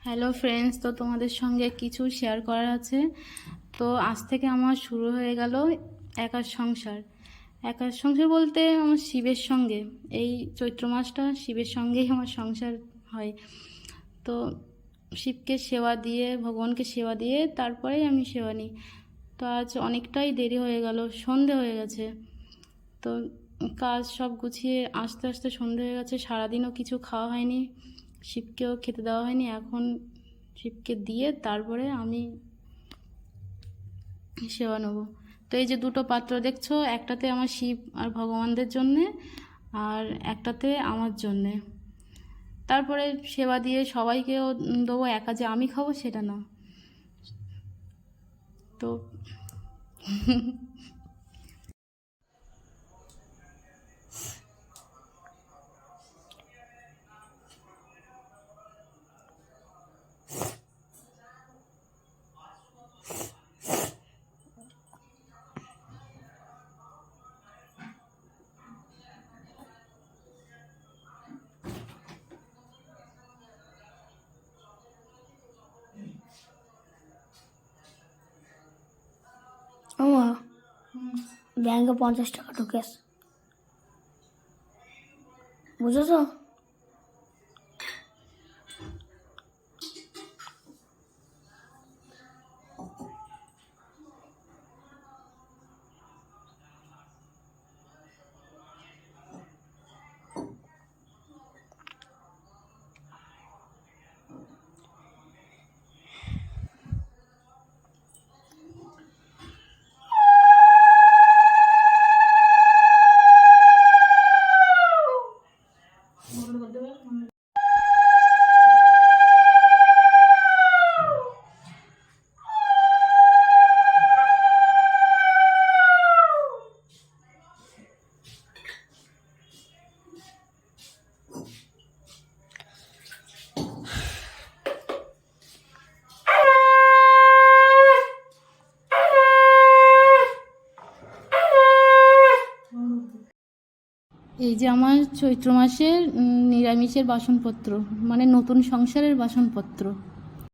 Hello friends, তো তোমাদের সঙ্গে কিছু শেয়ার করার আছে। তো আজ থেকে আমার শুরু হয়ে গেল একার সংসার। একার সংসার বলতে আমার শিবের সঙ্গে, এই চৈত্র মাসটা শিবের সঙ্গেই আমার সংসার হয়। তো শিবকে সেবা দিয়ে, ভগবানকে সেবা দিয়ে তারপরেই আমি সেবা নিই। তো আজ অনেকটাই দেরি হয়ে গেল, সন্ধে হয়ে গেছে। তো কাজ সব গুছিয়ে আস্তে আস্তে সন্ধে হয়ে গেছে। সারাদিনও কিছু খাওয়া হয়নি, শিবকেও খেতে দেওয়া হয়নি। এখন শিবকে দিয়ে তারপরে আমি সেবা নেব। তো এই যে দুটো পাত্র দেখছো, একটাতে আমার শিব আর ভগবানদের জন্যে, আর একটাতে আমার জন্যে। তারপরে সেবা দিয়ে সবাইকেও দেবো, একা যে আমি খাবো সেটা না। তো ব্যাংকে 50 টাকা ঢুকেছে, বুঝেছো? এই যে আমার চৈত্র মাসের নিরামিষের বাসনপত্র, মানে নতুন সংসারের বাসনপত্র।